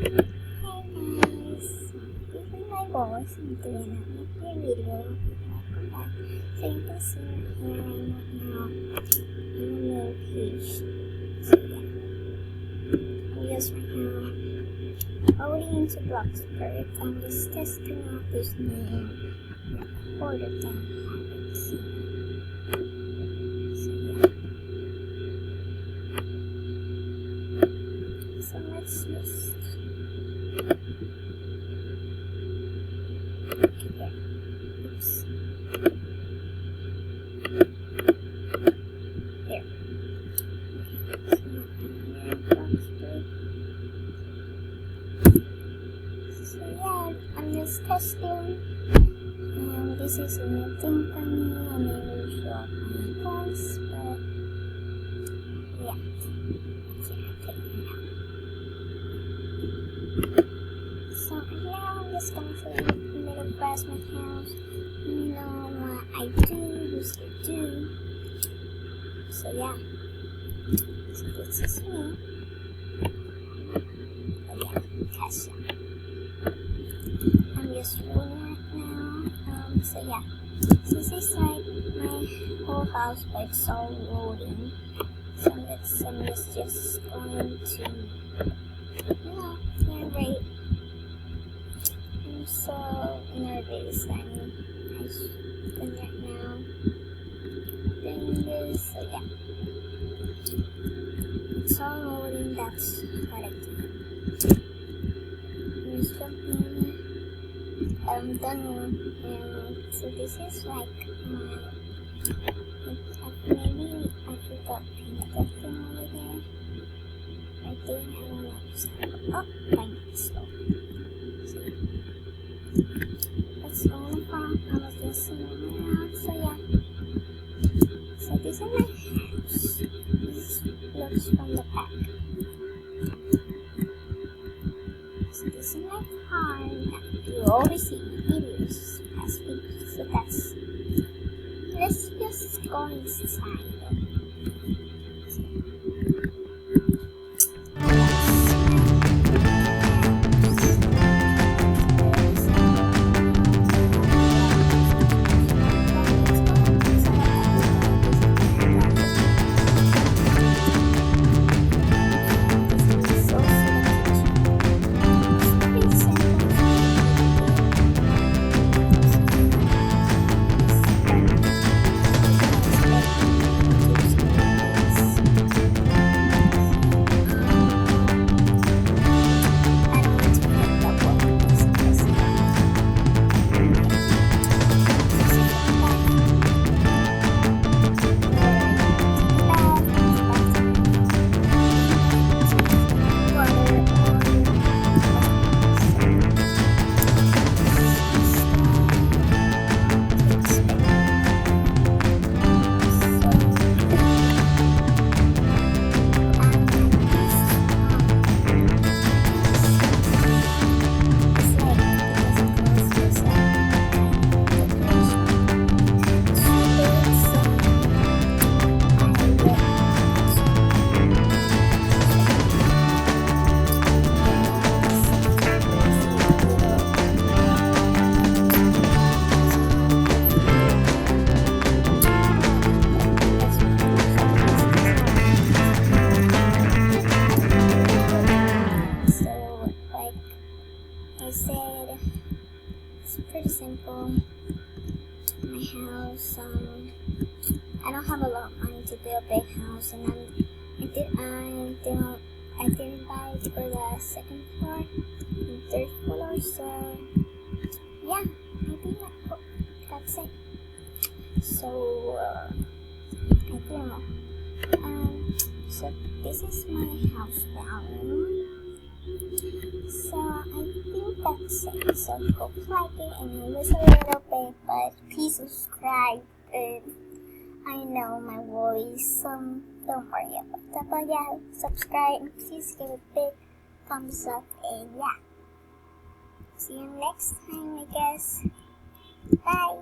this is my voice doing a video. Welcome back. So you can see here I'm right now on the main page. So yeah, I'm just right now already into Bloxburg. I'm just testing out this new recorder that I haven't seen. So let's just here. Oops. Here. So yeah, I'm just testing. This is a new thing for me. I never show up my points, but yeah. So now I'm just gonna show you a little about my house. You know what I used to do. So yeah. So this is me. Oh yeah, Tesla. I'm just rolling right now. So yeah. So this is like my whole house, but it's all rolling. So I'm just going to, narrate. I'm so nervous. I'm right now doing this. So yeah, it's all rolling. That's what I do. I'm just jumping. I'm done. So this is like maybe I forgot paint that thing over there. Right there. I don't know. So, fine. So that's all the fun. I was just seeing around. So yeah. So this is my house. This looks from the back. So this is my car. You always see videos, past videos. So let's just go inside. I said it's pretty simple. My house, I don't have a lot of money to build a big house, and I didn't buy it for the second floor and third floor. So yeah, I think that's it. So I don't know. So this is my house value. So I think that's it. So hope you like it, and it was a little bit, but please subscribe. I know my voice, don't worry about that, but yeah, subscribe and please give a big thumbs up, and yeah, see you next time, I guess. Bye.